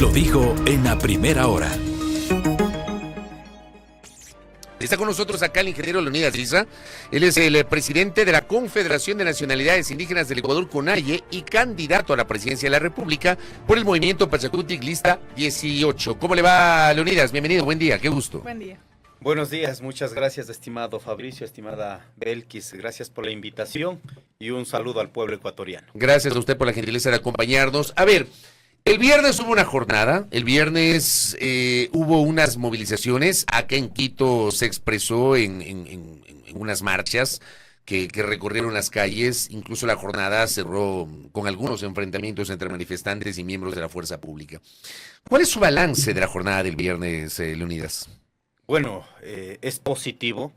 lo dijo en la primera hora. Está con nosotros acá el ingeniero Leonidas Riza. Él es el presidente de la Confederación de Nacionalidades Indígenas del Ecuador, CONAIE, y candidato a la presidencia de la República por el movimiento Pachacutic Lista 18. ¿Cómo le va, Leonidas? Bienvenido, buen día, qué gusto. Buen día. Buenos días, muchas gracias, estimado Fabricio, estimada Belkis, gracias por la invitación y un saludo al pueblo ecuatoriano. Gracias a usted por la gentileza de acompañarnos. A ver, el viernes hubo una jornada, el viernes hubo unas movilizaciones, acá en Quito se expresó en unas marchas que recorrieron las calles, incluso la jornada cerró con algunos enfrentamientos entre manifestantes y miembros de la fuerza pública. ¿Cuál es su balance de la jornada del viernes, Leonidas? Bueno, es positivo.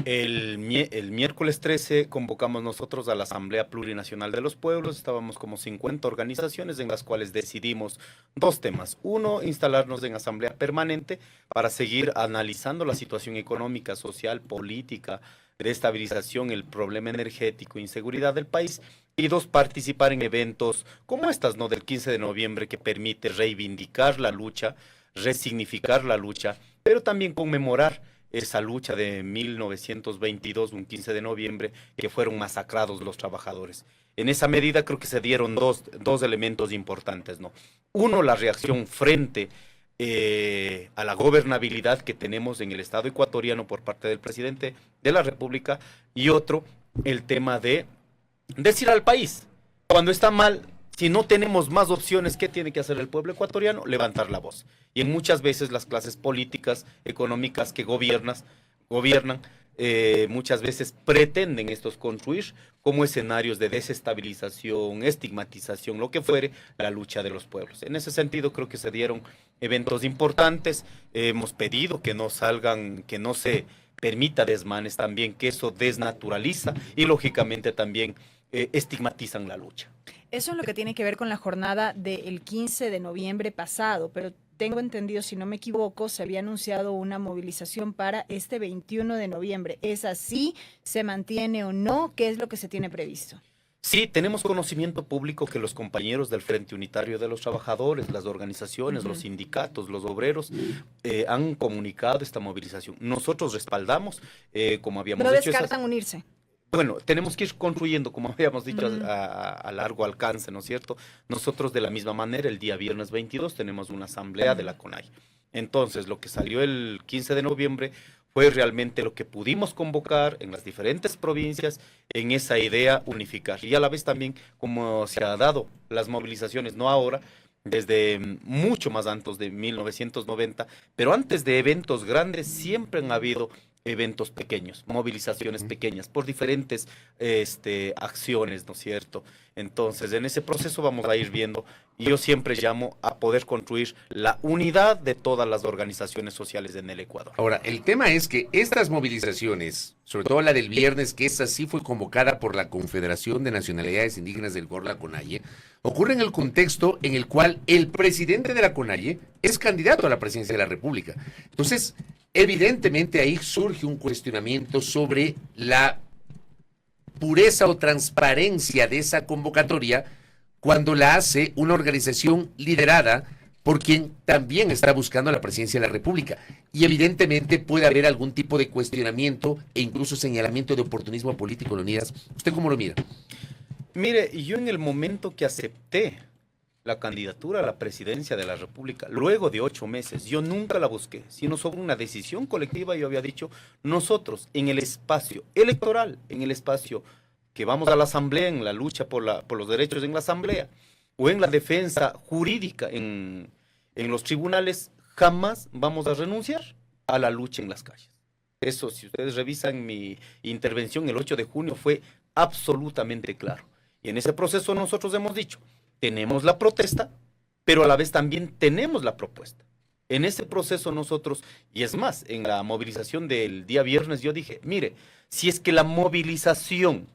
El miércoles 13 convocamos nosotros a la Asamblea Plurinacional de los Pueblos. Estábamos como 50 organizaciones en las cuales decidimos dos temas. Uno, instalarnos en asamblea permanente para seguir analizando la situación económica, social, política, de estabilización, el problema energético, inseguridad del país. Y dos, participar en eventos como estas, ¿no? Del 15 de noviembre, que permite reivindicar la lucha, resignificar la lucha, pero también conmemorar esa lucha de 1922, un 15 de noviembre, que fueron masacrados los trabajadores. En esa medida creo que se dieron dos elementos importantes, ¿no? Uno, la reacción frente a la gobernabilidad que tenemos en el Estado ecuatoriano por parte del presidente de la República, y otro, el tema de decir al país, cuando está mal, si no tenemos más opciones, ¿qué tiene que hacer el pueblo ecuatoriano? Levantar la voz. Y en muchas veces las clases políticas, económicas que gobiernan, muchas veces pretenden estos construir como escenarios de desestabilización, estigmatización, lo que fuere, la lucha de los pueblos. En ese sentido creo que se dieron eventos importantes. Hemos pedido que no salgan, que no se permita desmanes también, que eso desnaturaliza y lógicamente también estigmatizan la lucha. Eso es lo que tiene que ver con la jornada del 15 de noviembre pasado, pero tengo entendido, si no me equivoco, se había anunciado una movilización para este 21 de noviembre. ¿Es así? ¿Se mantiene o no? ¿Qué es lo que se tiene previsto? Sí, tenemos conocimiento público que los compañeros del Frente Unitario de los Trabajadores, las organizaciones, los sindicatos, los obreros, han comunicado esta movilización. Nosotros respaldamos, como habíamos dicho. ¿No descartan unirse? Bueno, tenemos que ir construyendo, como habíamos dicho, a largo alcance, ¿no es cierto? Nosotros de la misma manera, el día viernes 22 tenemos una asamblea de la CONAIE. Entonces, lo que salió el 15 de noviembre fue realmente lo que pudimos convocar en las diferentes provincias en esa idea unificar. Y a la vez también, como se ha dado las movilizaciones, no ahora, desde mucho más antes de 1990, pero antes de eventos grandes siempre han habido eventos pequeños, movilizaciones pequeñas por diferentes acciones, ¿no es cierto? Entonces, en ese proceso vamos a ir viendo, y yo siempre llamo a poder construir la unidad de todas las organizaciones sociales en el Ecuador. Ahora, el tema es que estas movilizaciones, sobre todo la del viernes, que esa sí fue convocada por la Confederación de Nacionalidades Indígenas del Ecuador, la CONAIE, ocurre en el contexto en el cual el presidente de la CONAIE es candidato a la presidencia de la República. Entonces, evidentemente ahí surge un cuestionamiento sobre la pureza o transparencia de esa convocatoria cuando la hace una organización liderada por quien también está buscando la presidencia de la República. Y evidentemente puede haber algún tipo de cuestionamiento e incluso señalamiento de oportunismo político, Leonidas. ¿Usted cómo lo mira? Mire, yo en el momento que acepté la candidatura a la presidencia de la República, luego de 8 meses, yo nunca la busqué, sino sobre una decisión colectiva. Yo había dicho, nosotros en el espacio electoral, en el espacio que vamos a la asamblea, en la lucha por los derechos en la asamblea, o en la defensa jurídica en los tribunales, jamás vamos a renunciar a la lucha en las calles. Eso, si ustedes revisan mi intervención el 8 de junio, fue absolutamente claro. Y en ese proceso nosotros hemos dicho, tenemos la protesta, pero a la vez también tenemos la propuesta. En ese proceso nosotros, y es más, en la movilización del día viernes yo dije, mire, si es que la movilización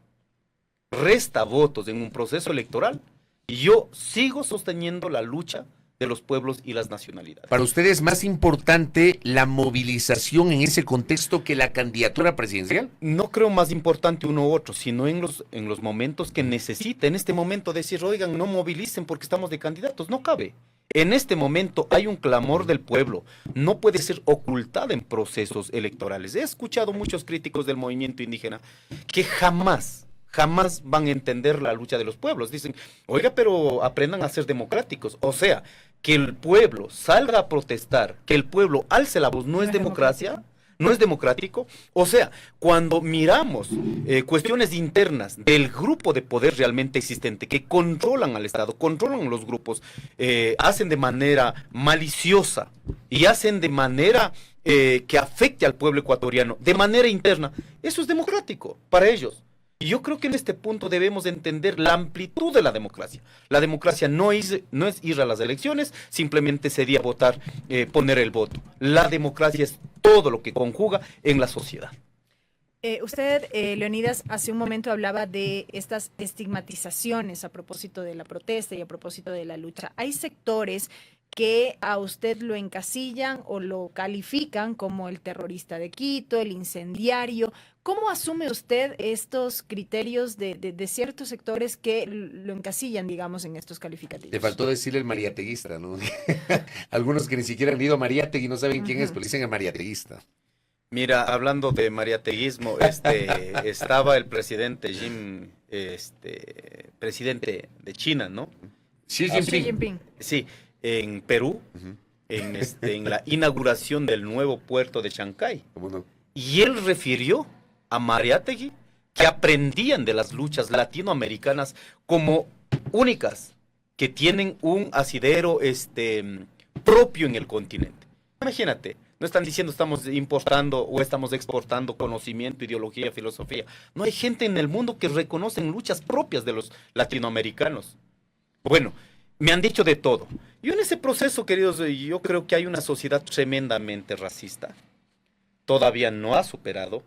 resta votos en un proceso electoral, yo sigo sosteniendo la lucha de los pueblos y las nacionalidades. ¿Para usted es más importante la movilización en ese contexto que la candidatura presidencial? No creo más importante uno u otro, sino en los momentos que necesita. En este momento decir, oigan, no movilicen porque estamos de candidatos, no cabe. En este momento hay un clamor del pueblo, no puede ser ocultada en procesos electorales. He escuchado muchos críticos del movimiento indígena que jamás van a entender la lucha de los pueblos. Dicen, oiga, pero aprendan a ser democráticos. O sea, que el pueblo salga a protestar, que el pueblo alce la voz, ¿no es democracia? ¿No es democrático? O sea, cuando miramos cuestiones internas del grupo de poder realmente existente, que controlan al Estado, controlan los grupos, hacen de manera maliciosa y hacen de manera que afecte al pueblo ecuatoriano, de manera interna, eso es democrático para ellos. Y yo creo que en este punto debemos entender la amplitud de la democracia. La democracia no es ir a las elecciones, simplemente sería votar, poner el voto. La democracia es todo lo que conjuga en la sociedad. Usted, Leonidas, hace un momento hablaba de estas estigmatizaciones a propósito de la protesta y a propósito de la lucha. Hay sectores que a usted lo encasillan o lo califican como el terrorista de Quito, el incendiario. ¿Cómo asume usted estos criterios de ciertos sectores que lo encasillan, digamos, en estos calificativos? Te faltó decirle el mariateguista, ¿no? Algunos que ni siquiera han ido a Mariátegui no saben quién es, pero dicen el mariateguista. Mira, hablando de mariateguismo, estaba el presidente presidente de China, ¿no? Xi Jinping. Sí, en Perú, en la inauguración del nuevo puerto de Chancay. ¿Cómo no? Y él refirió a Mariátegui que aprendían de las luchas latinoamericanas como únicas, que tienen un asidero propio en el continente. Imagínate, no están diciendo estamos importando o estamos exportando conocimiento, ideología, filosofía. No, hay gente en el mundo que reconocen luchas propias de los latinoamericanos. Bueno, me han dicho de todo. Yo en ese proceso, queridos, yo creo que hay una sociedad tremendamente racista. Todavía no ha superado.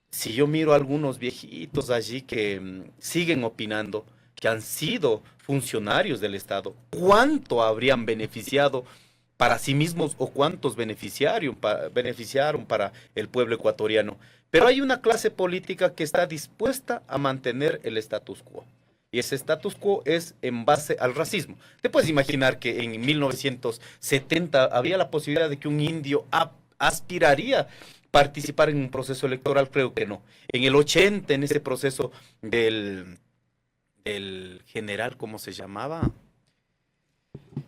Si yo miro a algunos viejitos allí que siguen opinando, que han sido funcionarios del Estado, ¿cuánto habrían beneficiado para sí mismos o cuántos beneficiaron para el pueblo ecuatoriano? Pero hay una clase política que está dispuesta a mantener el status quo. Y ese status quo es en base al racismo. Te puedes imaginar que en 1970 había la posibilidad de que un indio aspiraría a participar en un proceso electoral. Creo que no. En el 80, en ese proceso del general, ¿cómo se llamaba?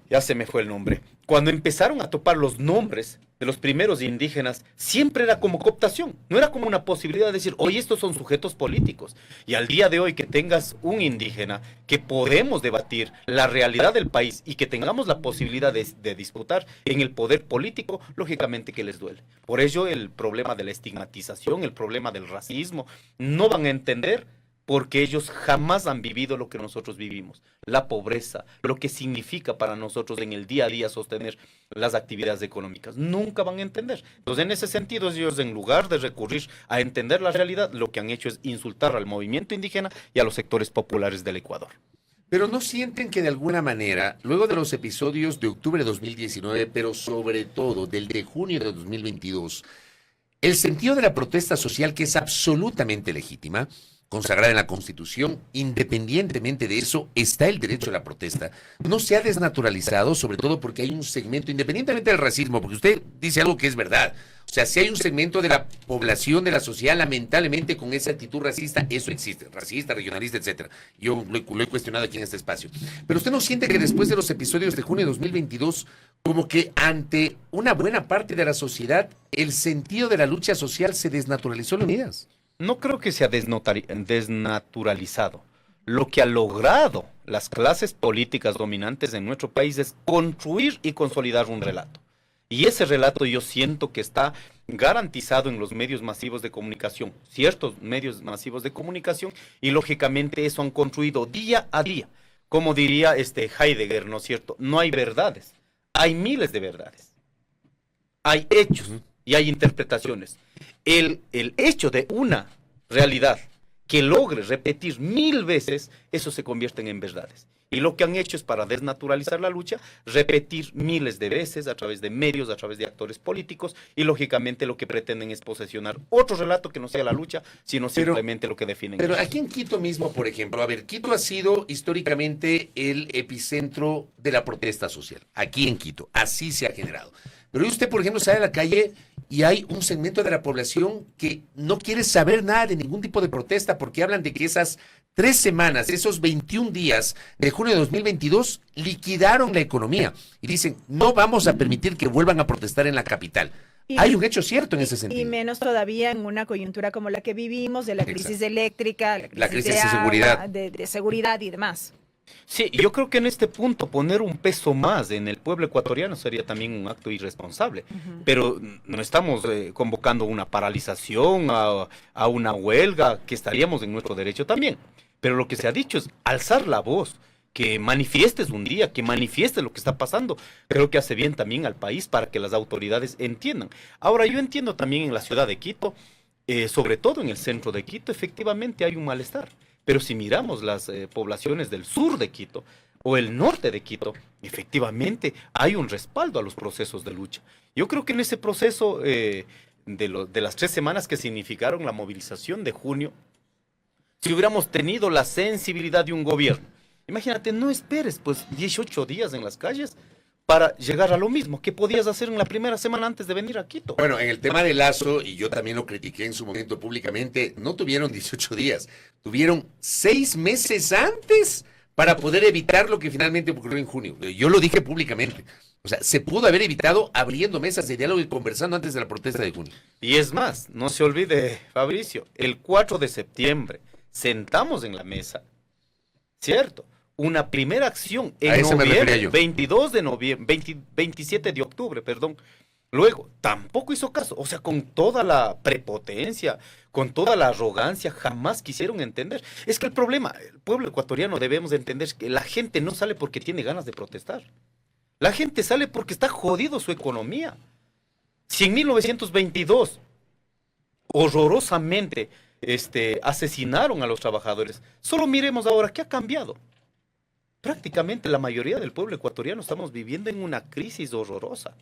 Ya se me fue el nombre. Cuando empezaron a topar los nombres de los primeros indígenas, siempre era como cooptación, no era como una posibilidad de decir, oye, estos son sujetos políticos. Y al día de hoy que tengas un indígena, que podemos debatir la realidad del país y que tengamos la posibilidad de disputar en el poder político, lógicamente que les duele. Por ello el problema de la estigmatización, el problema del racismo, no van a entender porque ellos jamás han vivido lo que nosotros vivimos, la pobreza, lo que significa para nosotros en el día a día sostener las actividades económicas. Nunca van a entender. Entonces, en ese sentido, ellos en lugar de recurrir a entender la realidad, lo que han hecho es insultar al movimiento indígena y a los sectores populares del Ecuador. Pero ¿no sienten que de alguna manera, luego de los episodios de octubre de 2019, pero sobre todo del de junio de 2022, el sentido de la protesta social, que es absolutamente legítima, consagrada en la Constitución, independientemente de eso, está el derecho a la protesta, no se ha desnaturalizado, sobre todo porque hay un segmento, independientemente del racismo, porque usted dice algo que es verdad, o sea, si hay un segmento de la población, de la sociedad, lamentablemente con esa actitud racista, eso existe, racista, regionalista, etcétera. Yo lo he cuestionado aquí en este espacio. Pero usted no siente que después de los episodios de junio de 2022, como que ante una buena parte de la sociedad, el sentido de la lucha social se desnaturalizó, Leonidas. No creo que se ha desnaturalizado. Lo que ha logrado las clases políticas dominantes en nuestro país es construir y consolidar un relato. Y ese relato yo siento que está garantizado en los medios masivos de comunicación, ciertos medios masivos de comunicación, y lógicamente eso han construido día a día. Como diría Heidegger, ¿no es cierto? No hay verdades, hay miles de verdades. Hay hechos y hay interpretaciones. El hecho de una realidad que logre repetir 1000 veces, eso se convierte en verdades. Y lo que han hecho es, para desnaturalizar la lucha, repetir miles de veces a través de medios, a través de actores políticos, y lógicamente lo que pretenden es posesionar otro relato que no sea la lucha, sino simplemente lo que definen. Pero aquí en Quito mismo, por ejemplo, a ver, Quito ha sido históricamente el epicentro de la protesta social. Aquí en Quito, así se ha generado. Pero usted, por ejemplo, sale a la calle y hay un segmento de la población que no quiere saber nada de ningún tipo de protesta, porque hablan de que esas 3 semanas, esos 21 días de junio de 2022 liquidaron la economía. Y dicen, no vamos a permitir que vuelvan a protestar en la capital. Hay un hecho cierto en ese sentido. Y menos todavía en una coyuntura como la que vivimos, de la crisis eléctrica, la crisis de de seguridad. De seguridad y demás. Sí, yo creo que en este punto poner un peso más en el pueblo ecuatoriano sería también un acto irresponsable. Pero no estamos convocando una paralización, a una huelga, que estaríamos en nuestro derecho también. Pero lo que se ha dicho es alzar la voz, que manifiestes un día, que manifiestes lo que está pasando. Creo que hace bien también al país para que las autoridades entiendan. Ahora, yo entiendo también en la ciudad de Quito, sobre todo en el centro de Quito, efectivamente hay un malestar. Pero si miramos las poblaciones del sur de Quito o el norte de Quito, efectivamente hay un respaldo a los procesos de lucha. Yo creo que en ese proceso de las 3 semanas que significaron la movilización de junio, si hubiéramos tenido la sensibilidad de un gobierno, imagínate, no esperes pues 18 días en las calles para llegar a lo mismo que podías hacer en la primera semana antes de venir a Quito. Bueno, en el tema de Lazo, y yo también lo critiqué en su momento públicamente, no tuvieron 18 días, tuvieron 6 meses antes para poder evitar lo que finalmente ocurrió en junio. Yo lo dije públicamente. O sea, se pudo haber evitado abriendo mesas de diálogo y conversando antes de la protesta de junio. Y es más, no se olvide, Fabricio, el 4 de septiembre sentamos en la mesa, ¿cierto? Una primera acción en noviembre, 22 de noviembre, 27 de octubre, perdón. Luego, tampoco hizo caso, o sea, con toda la prepotencia, con toda la arrogancia, jamás quisieron entender. Es que el problema, el pueblo ecuatoriano debemos entender que la gente no sale porque tiene ganas de protestar. La gente sale porque está jodido su economía. Si en 1922, horrorosamente, asesinaron a los trabajadores, solo miremos ahora qué ha cambiado. Prácticamente la mayoría del pueblo ecuatoriano estamos viviendo en una crisis horrorosa.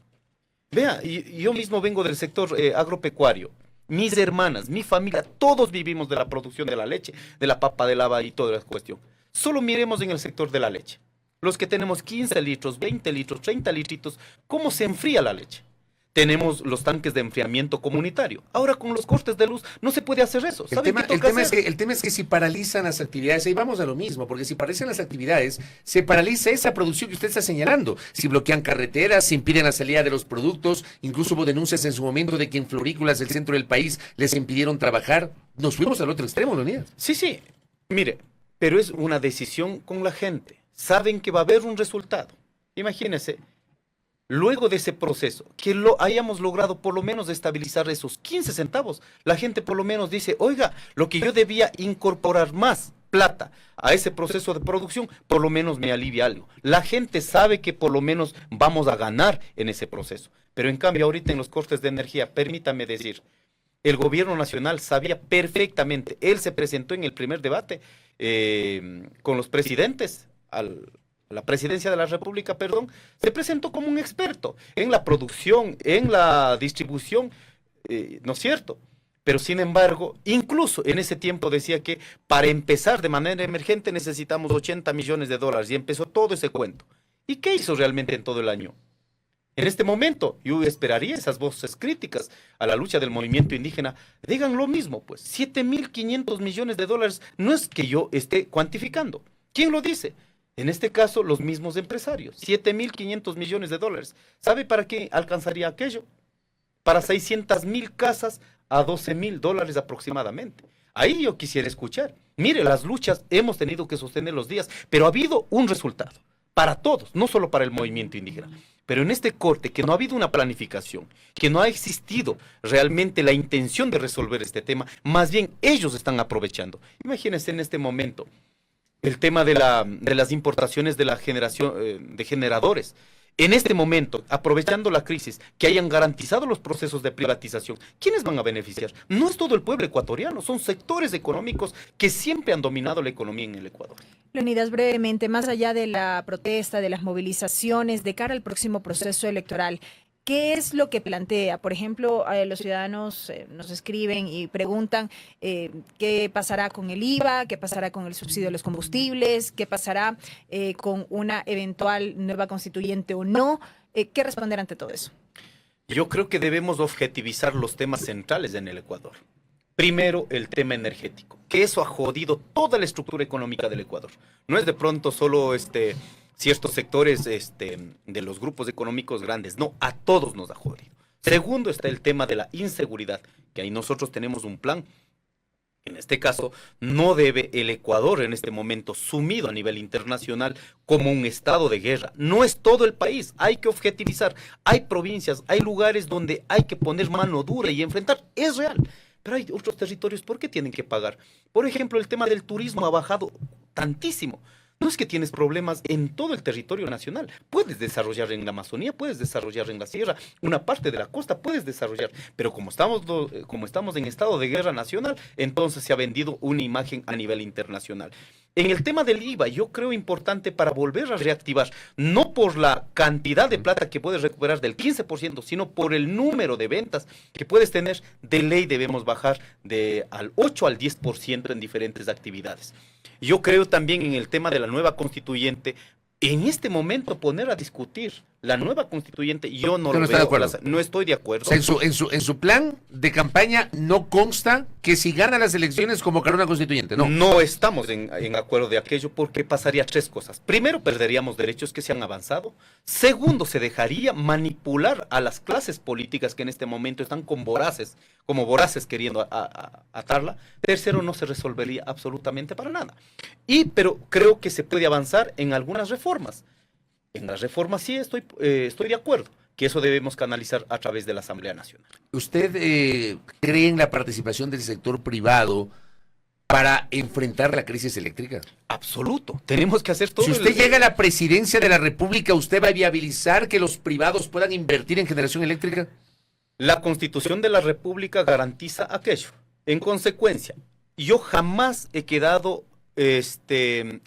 Vea, yo mismo vengo del sector agropecuario. Mis hermanas, mi familia, todos vivimos de la producción de la leche, de la papa de lava y toda la cuestión. Solo miremos en el sector de la leche. Los que tenemos 15 litros, 20 litros, 30 litritos, ¿cómo se enfría la leche? Tenemos los tanques de enfriamiento comunitario. Ahora con los cortes de luz no se puede hacer eso. El tema es que si paralizan las actividades, ahí vamos a lo mismo, porque si paralizan las actividades, se paraliza esa producción que usted está señalando. Si bloquean carreteras, si impiden la salida de los productos, incluso hubo denuncias en su momento de que en florícolas del centro del país les impidieron trabajar. Nos fuimos al otro extremo, Leonidas. Sí, mire, pero es una decisión con la gente. Saben que va a haber un resultado. Imagínense. Luego de ese proceso, que hayamos logrado por lo menos estabilizar esos 15 centavos, la gente por lo menos dice, oiga, lo que yo debía incorporar más plata a ese proceso de producción, por lo menos me alivia algo. La gente sabe que por lo menos vamos a ganar en ese proceso. Pero en cambio ahorita en los cortes de energía, permítame decir, el gobierno nacional sabía perfectamente, él se presentó en el primer debate con los presidentes la presidencia de la República, se presentó como un experto en la producción, en la distribución, ¿no es cierto? Pero sin embargo, incluso en ese tiempo decía que para empezar de manera emergente necesitamos 80 millones de dólares y empezó todo ese cuento. ¿Y qué hizo realmente en todo el año? En este momento, yo esperaría esas voces críticas a la lucha del movimiento indígena, digan lo mismo, pues, 7.500 millones de dólares no es que yo esté cuantificando. ¿Quién lo dice? En este caso, los mismos empresarios, 7.500 millones de dólares. ¿Sabe para qué alcanzaría aquello? Para 600.000 casas a 12.000 dólares aproximadamente. Ahí yo quisiera escuchar. Mire, las luchas hemos tenido que sostener los días, pero ha habido un resultado para todos, no solo para el movimiento indígena. Pero en este corte, que no ha habido una planificación, que no ha existido realmente la intención de resolver este tema, más bien ellos están aprovechando. Imagínense en este momento el tema de las importaciones de la generación de generadores. En este momento, aprovechando la crisis, que hayan garantizado los procesos de privatización, ¿quiénes van a beneficiar? No es todo el pueblo ecuatoriano, son sectores económicos que siempre han dominado la economía en el Ecuador. Leonidas, brevemente, más allá de la protesta, de las movilizaciones, de cara al próximo proceso electoral, ¿qué es lo que plantea? Por ejemplo, los ciudadanos nos escriben y preguntan qué pasará con el IVA, qué pasará con el subsidio de los combustibles, qué pasará con una eventual nueva constituyente o no. ¿Qué responder ante todo eso? Yo creo que debemos objetivizar los temas centrales en el Ecuador. Primero, el tema energético, que eso ha jodido toda la estructura económica del Ecuador. No es de pronto solo ciertos sectores de los grupos económicos grandes, no, a todos nos ha jodido. Segundo, está el tema de la inseguridad, que ahí nosotros tenemos un plan. En este caso, no debe el Ecuador en este momento sumido a nivel internacional como un estado de guerra. No es todo el país, hay que objetivizar. Hay provincias, hay lugares donde hay que poner mano dura y enfrentar. Es real. Pero hay otros territorios, ¿por qué tienen que pagar? Por ejemplo, el tema del turismo ha bajado tantísimo. No es que tienes problemas en todo el territorio nacional. Puedes desarrollar en la Amazonía, puedes desarrollar en la sierra, una parte de la costa puedes desarrollar. Pero como estamos en estado de guerra nacional, entonces se ha vendido una imagen a nivel internacional. En el tema del IVA, yo creo importante para volver a reactivar, no por la cantidad de plata que puedes recuperar del 15%, sino por el número de ventas que puedes tener, de ley debemos bajar al 8 al 10% en diferentes actividades. Yo creo también en el tema de la nueva constituyente, en este momento poner a discutir la nueva constituyente, yo no lo veo, no estoy de acuerdo. O sea, en su plan de campaña no consta que si gana las elecciones convocará una constituyente, ¿no? No estamos en acuerdo de aquello porque pasaría tres cosas. Primero, perderíamos derechos que se han avanzado. Segundo, se dejaría manipular a las clases políticas que en este momento están como voraces queriendo atarla. Tercero, no se resolvería absolutamente para nada. Pero creo que se puede avanzar en algunas reformas. En las reformas sí estoy de acuerdo, que eso debemos canalizar a través de la Asamblea Nacional. ¿Usted cree en la participación del sector privado para enfrentar la crisis eléctrica? Absoluto, tenemos que hacer todo. Si usted llega a la presidencia de la República, ¿usted va a viabilizar que los privados puedan invertir en generación eléctrica? La Constitución de la República garantiza aquello. En consecuencia, yo jamás he quedado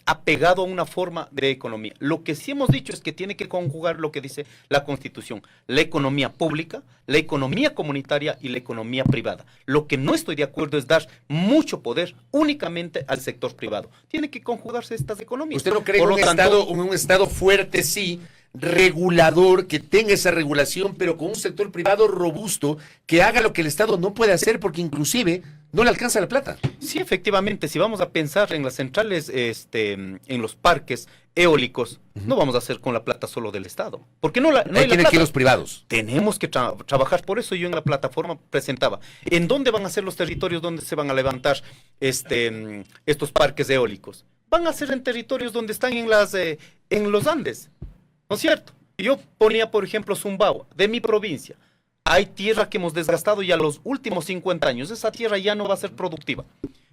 apegado a una forma de economía. Lo que sí hemos dicho es que tiene que conjugar lo que dice la Constitución, la economía pública, la economía comunitaria y la economía privada. Lo que no estoy de acuerdo es dar mucho poder únicamente al sector privado. Tiene que conjugarse estas economías. ¿Usted no cree que un Estado fuerte, sí, regulador, que tenga esa regulación, pero con un sector privado robusto, que haga lo que el Estado no puede hacer porque inclusive no le alcanza la plata? Sí, efectivamente, si vamos a pensar en las centrales, en los parques eólicos, no vamos a hacer con la plata solo del Estado, porque no hay la plata. Que los privados. Tenemos que trabajar, por eso yo en la plataforma presentaba, ¿en dónde van a ser los territorios donde se van a levantar estos parques eólicos? Van a ser en territorios donde están en los Andes, ¿no es cierto? Yo ponía, por ejemplo, Zumbagua, de mi provincia. Hay tierra que hemos desgastado ya los últimos 50 años. Esa tierra ya no va a ser productiva.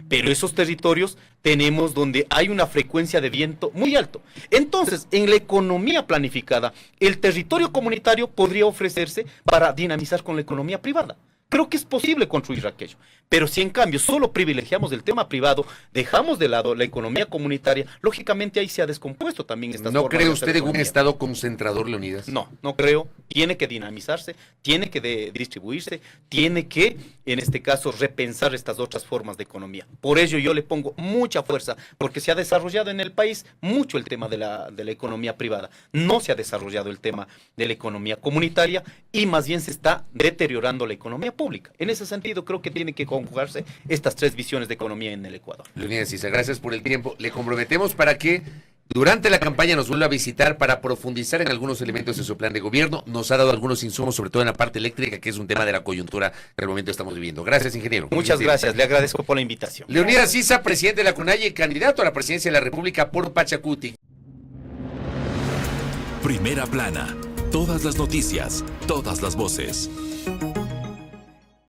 Pero esos territorios tenemos donde hay una frecuencia de viento muy alto. Entonces, en la economía planificada, el territorio comunitario podría ofrecerse para dinamizar con la economía privada. Creo que es posible construir aquello. Pero si en cambio solo privilegiamos el tema privado, dejamos de lado la economía comunitaria, lógicamente ahí se ha descompuesto también estas formas. ¿No cree usted en un Estado concentrador, Leonidas? No creo. Tiene que dinamizarse, tiene que distribuirse, tiene que, en este caso, repensar estas otras formas de economía. Por ello yo le pongo mucha fuerza, porque se ha desarrollado en el país mucho el tema de la economía privada. No se ha desarrollado el tema de la economía comunitaria y más bien se está deteriorando la economía pública. En ese sentido, creo que tiene que conjugarse estas tres visiones de economía en el Ecuador. Leonidas Issa, gracias por el tiempo. Le comprometemos para que durante la campaña nos vuelva a visitar para profundizar en algunos elementos de su plan de gobierno. Nos ha dado algunos insumos, sobre todo en la parte eléctrica, que es un tema de la coyuntura que al momento estamos viviendo. Gracias, ingeniero. Muchas gracias, le agradezco por la invitación. Leonidas Issa, presidente de la CONAIE, candidato a la presidencia de la República por Pachacuti. Primera plana. Todas las noticias, todas las voces.